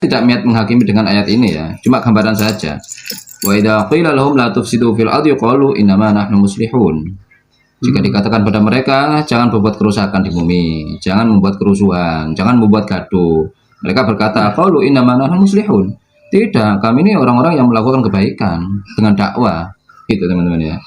tidak niat menghakimi dengan ayat ini ya, cuma gambaran saja. Wa idza qila lahum la tufsidu fil ardi qalu innama nahnu muslihun. Jika dikatakan pada mereka jangan berbuat kerusakan di bumi, jangan membuat kerusuhan, jangan membuat gaduh, mereka berkata qalu innama nahnu muslihun. Tidak, kami ini orang-orang yang melakukan kebaikan dengan dakwah. Gitu teman-teman ya.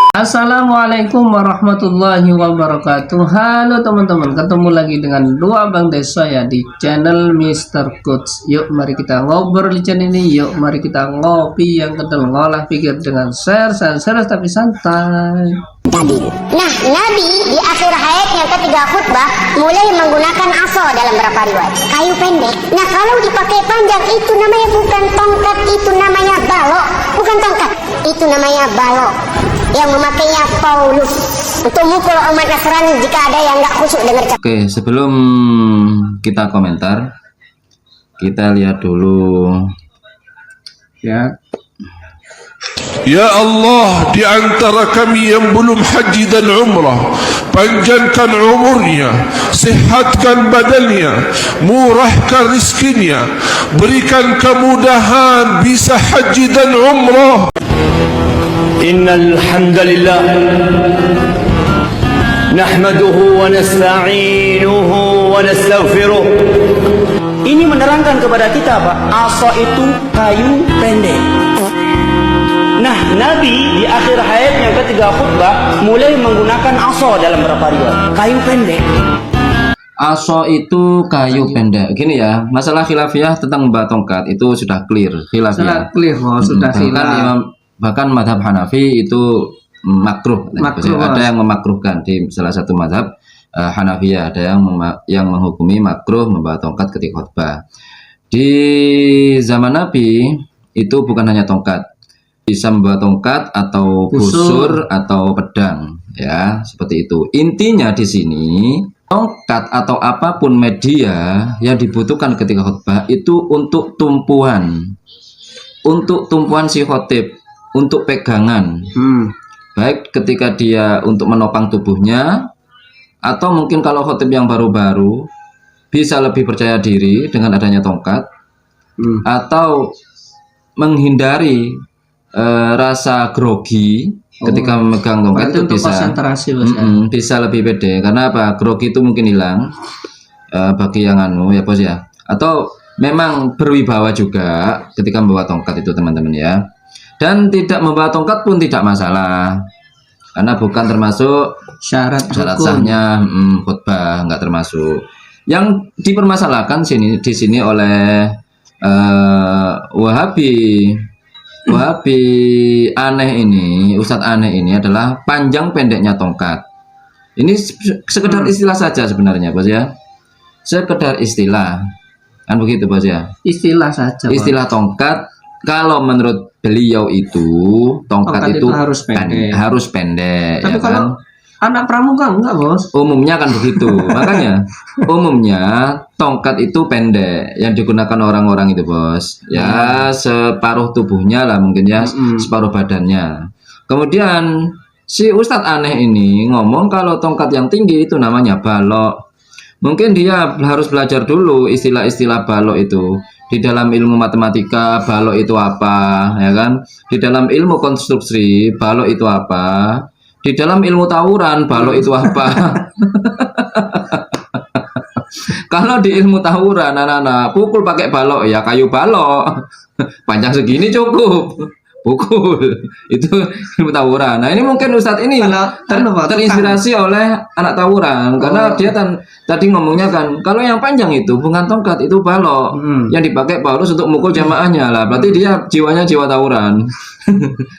Assalamualaikum warahmatullahi wabarakatuh. Halo teman-teman, ketemu lagi dengan dua Bang Desa ya di channel Mr. Coach. Yuk mari kita ngobrol di channel ini. Yuk mari kita ngopi yang kental, ngolah pikir dengan share tapi santai. Nah, Nabi di akhir hayat yang ketiga khutbah mulai menggunakan aso dalam beberapa riwayat, kayu pendek. Nah, kalau dipakai panjang itu namanya bukan tongkat, itu namanya balok. Bukan tongkat, itu namanya balok. Yang memakainya Paulus untuk mukul umat Nasrani jika ada yang nggak khusyuk dengar. Oke, sebelum kita komentar, kita lihat dulu Ya. Ya Allah, di antara kami yang belum haji dan umrah, panjangkan umurnya, sehatkan badannya, murahkan rizkinya, berikan kemudahan bisa haji dan umrah. Innal hamdalillah nahmaduhu wa nasta'inuhu wa nastaghfiruh. Ini menerangkan kepada kita Pak, asa itu kayu pendek. Nah, Nabi di akhir hayatnya ketika khutbah mulai menggunakan aso dalam beberapa riwayat, kayu pendek. aso itu kayu pendek. Gini ya, masalah khilafiyah tentang membawa tongkat itu sudah clear khilafiyah. Sudah clear, sudah Bahkan madhab Hanafi itu makruh. Ada yang memakruhkan di salah satu madhab Hanafiyah, ada yang menghukumi makruh membawa tongkat ketika khutbah. Di zaman Nabi itu bukan hanya tongkat, bisa membawa tongkat atau busur atau pedang, ya seperti itu. Intinya di sini tongkat atau apapun media yang dibutuhkan ketika khutbah itu untuk tumpuan si khotib, untuk pegangan, baik ketika dia untuk menopang tubuhnya, atau mungkin kalau khotib yang baru-baru bisa lebih percaya diri dengan adanya tongkat, atau menghindari rasa grogi ketika memegang tongkat itu bisa lebih pede. Karena apa? Grogi itu mungkin hilang bagi yang ya bos ya, atau memang berwibawa juga ketika membawa tongkat itu teman-teman ya. Dan tidak membawa tongkat pun tidak masalah, karena bukan termasuk syarat sahnya khutbah, nggak termasuk. Yang dipermasalahkan di sini oleh Wahabi aneh ini, Ustadz aneh ini adalah panjang pendeknya tongkat. Ini sekedar istilah saja sebenarnya bos ya, sekedar istilah kan begitu bos ya, istilah saja. Istilah tongkat, kalau menurut beliau itu tongkat itu harus pendek. Tapi ya kalau anak pramuka enggak bos? Umumnya kan begitu. Makanya umumnya tongkat itu pendek yang digunakan orang-orang itu bos. Ya separuh tubuhnya lah mungkin ya, separuh badannya. Kemudian si Ustadz aneh ini ngomong kalau tongkat yang tinggi itu namanya balok. Mungkin dia harus belajar dulu istilah-istilah balok itu. Di dalam ilmu matematika balok itu apa, ya kan? Di dalam ilmu konstruksi balok itu apa? Di dalam ilmu tawuran balok itu apa? Kalau di ilmu tawuran anak-anak pukul pakai balok ya kayu balok. Panjang segini cukup. Pukul itu ilmu tawuran. Nah ini mungkin Ustadz ini terinspirasi oleh anak tawuran, karena dia tadi ngomongnya kan kalau yang panjang itu bukan tongkat, itu balok yang dipakai Paulus untuk mukul jamaahnya lah. Berarti dia jiwanya jiwa tawuran.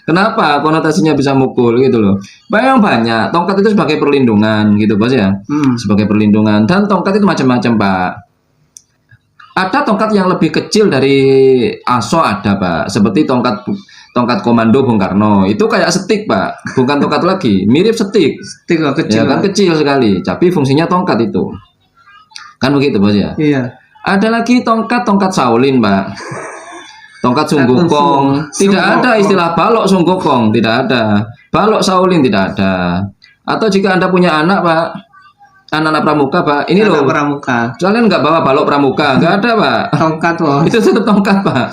Kenapa konotasinya bisa mukul gitu loh? Banyak tongkat itu sebagai perlindungan gitu bos ya, sebagai perlindungan. Dan tongkat itu macam-macam Pak. Ada tongkat yang lebih kecil dari aso ada Pak, seperti tongkat komando Bung Karno, itu kayak stik Pak, bukan tongkat lagi, mirip stik kecil, ya kan, kecil sekali, tapi fungsinya tongkat itu, kan begitu bos ya. Iya. Ada lagi tongkat Shaolin Pak, tongkat Sunggokong, tidak ada istilah balok Sunggokong, tidak ada, balok Shaolin tidak ada. Atau jika Anda punya anak Pak, anak-anak pramuka, Pak. Ini Anak loh. pramuka. Kalian nggak bawa balok pramuka, nggak ada, Pak. Tongkat, Bos. Itu tetap tongkat, Pak.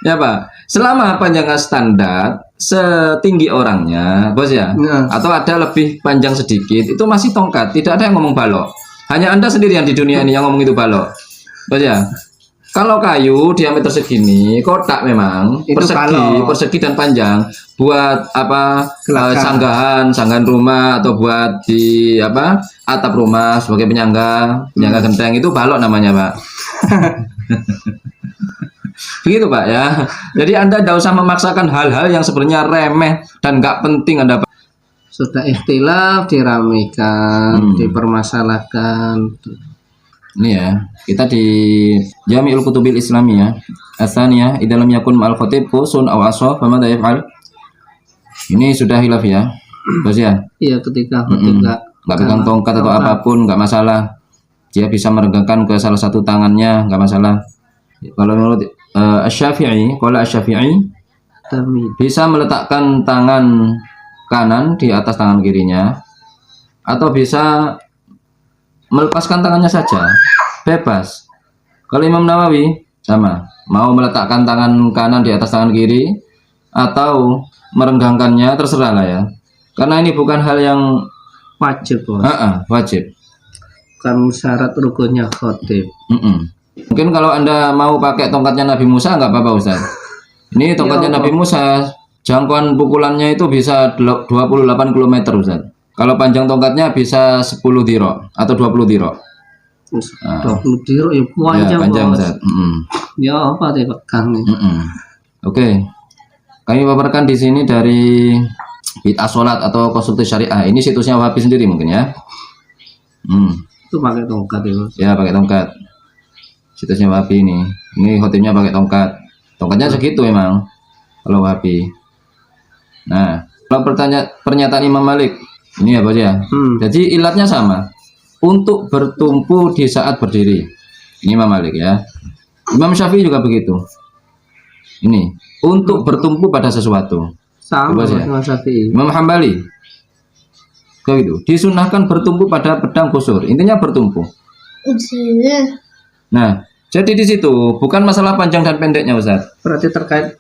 Ya, Pak. Selama panjangnya standar, setinggi orangnya, Bos ya. Ya. Atau ada lebih panjang sedikit, itu masih tongkat. Tidak ada yang ngomong balok. Hanya Anda sendiri yang di dunia ini yang ngomong itu balok. Bos ya. Kalau kayu diameter segini, kotak memang Itu balok. persegi dan panjang buat apa? Gelagah. Sanggahan rumah atau buat di apa? Atap rumah sebagai penyangga genteng itu balok namanya, Pak. Begitu, Pak ya. Jadi Anda tidak usah memaksakan hal-hal yang sebenarnya remeh dan nggak penting Anda. Sudah ikhtilaf, diramekan, dipermasalahkan. Ini ya, kita di Jami'ul Kutubil Islamiyah Atsaniyah idalam yakun ma'al khatib qusun aw asha famadha yaf'al. Ini sudah hilaf ya. Bos ya. Iya, ketika nggak Nggak pegang tongkat atau apapun nggak masalah. Dia bisa meregangkan ke salah satu tangannya nggak masalah. Kalau menurut Asy-Syafi'i, qala Asy-Syafi'i bisa meletakkan tangan kanan di atas tangan kirinya atau bisa melepaskan tangannya saja, bebas. Kalau Imam Nawawi sama, mau meletakkan tangan kanan di atas tangan kiri atau merenggangkannya terserah lah ya. Karena ini bukan hal yang wajib, Bos. wajib. Kan syarat rukunnya khotib. Mungkin kalau Anda mau pakai tongkatnya Nabi Musa nggak apa-apa, Ustaz. Ini tongkatnya Nabi Musa, jangkauan pukulannya itu bisa 28 km, Ustaz. Kalau panjang tongkatnya bisa 10 diro atau 20 diro. 20 diro ya Ya, panjang, Bos. Ustaz. Ya apa dipegang nih? Oke. Kami paparkan di sini dari Bid'ah Salat atau Konsultasi Syariah. Ini situsnya Wahabi sendiri mungkin ya. Itu pakai tongkat ya, Bos. Ya, pakai tongkat. Situsnya Wahabi ini. Ini khotibnya pakai tongkat. Tongkatnya segitu memang kalau Wahabi. Nah, kalau pernyataan Imam Malik ini ya, Bos ya. Jadi ilatnya sama. Untuk bertumpu di saat berdiri. Ini Imam Malik ya. Imam Syafi'i juga begitu. Ini untuk bertumpu pada sesuatu. Sama Bos ya. dengan Syafi'i. Imam Hambali begitu. Disunahkan bertumpu pada pedang busur. Intinya bertumpu. Nah, jadi di situ bukan masalah panjang dan pendeknya, Ustaz. Berarti terkait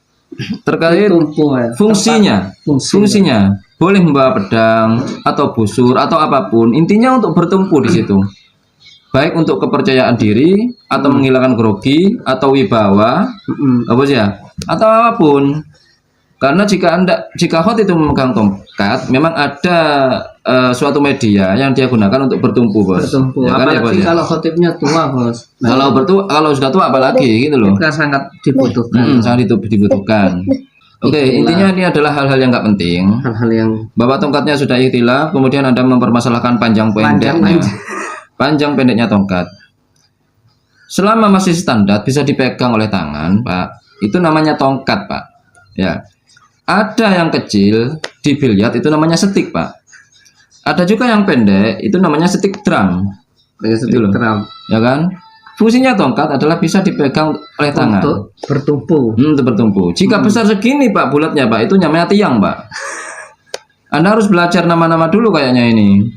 Tumpu ya. fungsinya. Fungsinya boleh membawa pedang atau busur atau apapun. Intinya untuk bertumpu di situ. Baik untuk kepercayaan diri atau menghilangkan grogi atau wibawa, apa sih ya? Atau apapun. Karena jika khotib itu memegang tongkat, memang ada suatu media yang dia gunakan untuk bertumpu, Bos. Bertumpu. Ya kan, ya, Bos, Apalagi ya? kalau khotibnya tua, Bos. Kalau sudah tua apalagi gitu loh. Itu sangat dibutuhkan. Sangat dibutuhkan. Oke, intinya ini adalah hal-hal yang nggak penting. Hal-hal yang Bahwa tongkatnya sudah ikhtilaf, kemudian Anda mempermasalahkan panjang pendeknya. Panjang pendeknya tongkat. Selama masih standar bisa dipegang oleh tangan, Pak. Itu namanya tongkat, Pak. Ya. Ada yang kecil di biliar itu namanya setik, Pak. Ada juga yang pendek itu namanya setik drum. Gitu loh. Ya kan? Fungsinya tongkat adalah bisa dipegang oleh tangan. untuk bertumpu. Untuk bertumpu. Jika besar segini, Pak, bulatnya, Pak, itu namanya tiang, Pak. Anda harus belajar nama-nama dulu kayaknya ini.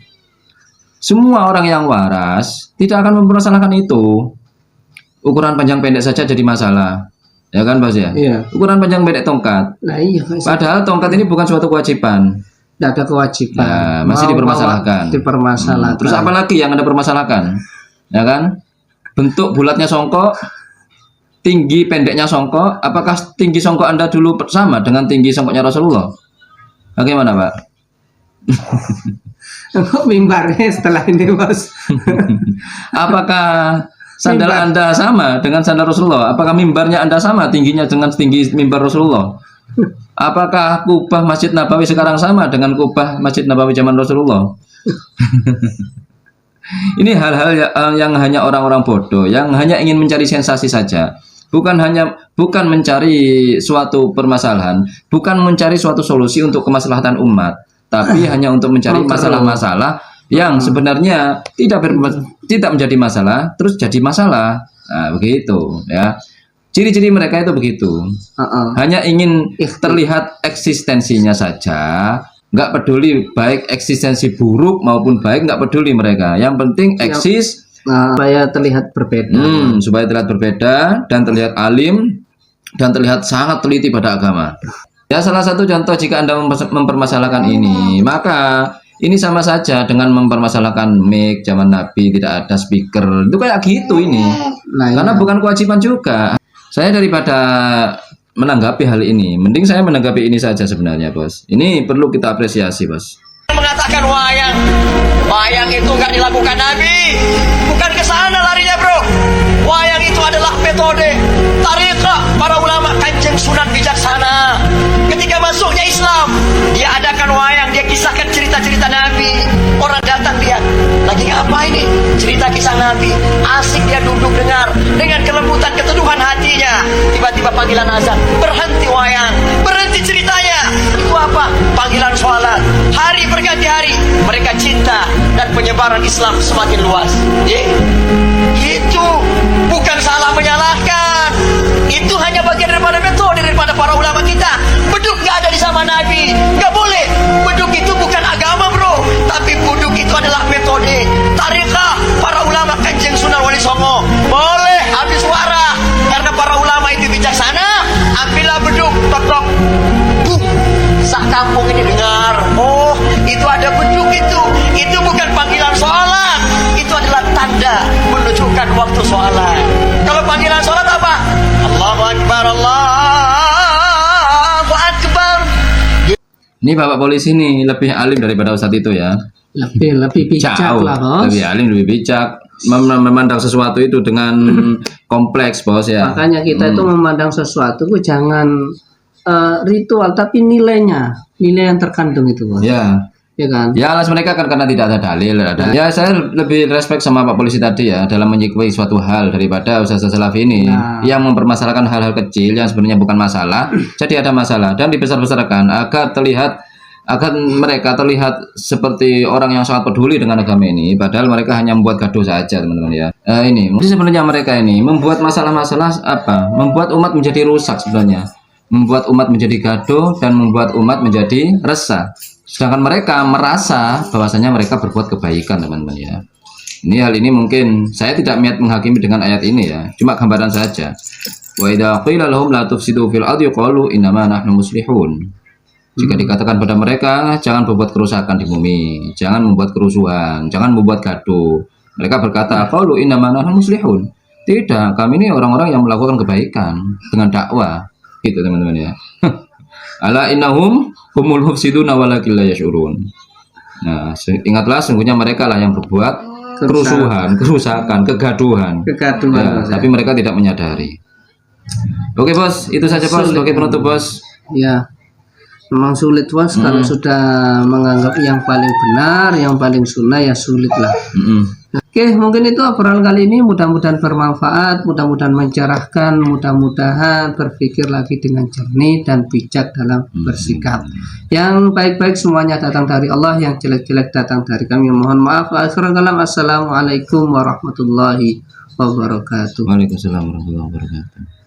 Semua orang yang waras tidak akan mempermasalahkan itu. Ukuran panjang pendek saja jadi masalah. Ya kan, Bos ya? Iya. Ukuran panjang pendek tongkat. Nah iya, Bos. Padahal tongkat ini bukan suatu kewajiban. Tidak ada kewajiban. Nah, masih Mau dipermasalahkan. bawa, dipermasalahkan. Terus apa lagi yang Anda permasalahkan? Ya kan? Bentuk bulatnya songkok, tinggi pendeknya songkok. Apakah tinggi songkok Anda dulu sama dengan tinggi songkoknya Rasulullah? Bagaimana, Pak? Mimbarnya setelah ini, Bos. Apakah sandal Mimbar. Anda sama dengan sandal Rasulullah? Apakah mimbarnya Anda sama tingginya dengan tinggi mimbar Rasulullah? Apakah kubah Masjid Nabawi sekarang sama dengan kubah Masjid Nabawi zaman Rasulullah? Ini hal-hal yang hanya orang-orang bodoh, yang hanya ingin mencari sensasi saja. Bukan mencari suatu permasalahan, bukan mencari suatu solusi untuk kemaslahatan umat, tapi hanya untuk mencari masalah-masalah yang sebenarnya tidak menjadi masalah, terus jadi masalah. Nah, begitu ya. Ciri-ciri mereka itu begitu. Hanya ingin terlihat eksistensinya saja, nggak peduli baik eksistensi buruk maupun baik, nggak peduli mereka. Yang penting eksis. Supaya terlihat berbeda. Supaya terlihat berbeda dan terlihat alim dan terlihat sangat teliti pada agama. Ya, salah satu contoh jika Anda mempermasalahkan ini, maka ini sama saja dengan mempermasalahkan mic zaman Nabi, tidak ada speaker. Itu kayak gitu ini. Karena bukan kewajiban juga. Saya daripada menanggapi hal ini, mending saya menanggapi ini saja sebenarnya, Bos. Ini perlu kita apresiasi, Bos. Mengatakan wayang itu nggak dilakukan Nabi, bukan ke sana larinya, bro. Wayang itu adalah metode tariqah para ulama Kanjeng Sunan bijaksana. Ketika masuknya Islam, dia adakan wayang, dia kisahkan cerita-cerita Nabi. Orang datang lihat, lagi ngapa ini? Cerita kisah Nabi. Asik dia duduk dengar dengan kelembutan keteduhan hatinya. Tiba-tiba panggilan azan, berhenti wayang, berhenti ceritanya. Itu apa? Panggilan sholat. Hari berganti hari, mereka cinta dan penyebaran Islam semakin luas. Itu bukan salah menyalahkan. Itu hanya bagian daripada metode daripada para ulama kita. Beduk gak ada di zaman Nabi, gak boleh. Beduk itu bukan agama, bro, tapi beduk itu adalah metode tariqah para ulama Kanjeng Sunan Wali Songo. Boleh habis suara karena para ulama itu bijaksana. Ambillah beduk, tok-tok, sak kampung ini dengar. Oh, itu ada beduk itu. Itu bukan panggilan sholat. Itu adalah tanda menunjukkan waktu sholat. Kalau panggilan sholat apa? Allahu Akbar, Allahu Akbar. Ini Bapak polisi nih lebih alim daripada Ustadz itu ya. Lebih bijak Jauh, lah, Bos. lebih alim, lebih bijak. Memandang sesuatu itu dengan kompleks, Bos ya. Makanya kita itu memandang sesuatu itu jangan ritual, tapi nilai yang terkandung itu, Bos. Ya. Ya kan? Ya, alas mereka kan karena tidak ada dalil. Ya, saya lebih respect sama Pak polisi tadi ya dalam menyikapi suatu hal daripada Ustaz Salafi ini yang mempermasalahkan hal-hal kecil yang sebenarnya bukan masalah, jadi ada masalah dan dibesar-besarkan agar mereka terlihat seperti orang yang sangat peduli dengan agama ini, padahal mereka hanya membuat gaduh saja, teman-teman ya. Ini mungkin sebenarnya mereka ini membuat masalah-masalah membuat umat menjadi rusak sebenarnya, membuat umat menjadi gaduh dan membuat umat menjadi resah. Sedangkan mereka merasa bahwasanya mereka berbuat kebaikan, teman-teman ya. Hal ini mungkin saya tidak niat menghakimi dengan ayat ini ya, cuma gambaran saja. Wa idza qila lahum la tufsidu fil ardi qalu innama nahnu muslihun. Jika dikatakan pada mereka jangan berbuat kerusakan di bumi, jangan membuat kerusuhan, jangan membuat gaduh, mereka berkata qalu innama nahnu muslihun. Tidak, kami ini orang-orang yang melakukan kebaikan dengan dakwah. Gitu, teman-teman ya. Ala innahum humul mufsiduna walakin la yash'urun. Nah, ingatlah sungguhnya mereka lah yang berbuat kerusakan, kegaduhan. Ya, tapi mereka tidak menyadari. Oke, Bos, itu saja, Bos, sebagai penutup, Bos. Ya. Memang sulit, Bos, kalau sudah menganggap yang paling benar, yang paling sunnah ya sulit lah. Oke, mungkin itu obrolan kali ini, mudah-mudahan bermanfaat, mudah-mudahan mencerahkan, mudah-mudahan berpikir lagi dengan jernih dan bijak dalam bersikap. Yang baik-baik semuanya datang dari Allah, yang jelek-jelek datang dari kami. Mohon maaf. Akhirul kalam. Assalamualaikum warahmatullahi wabarakatuh. Waalaikumsalam warahmatullahi wabarakatuh.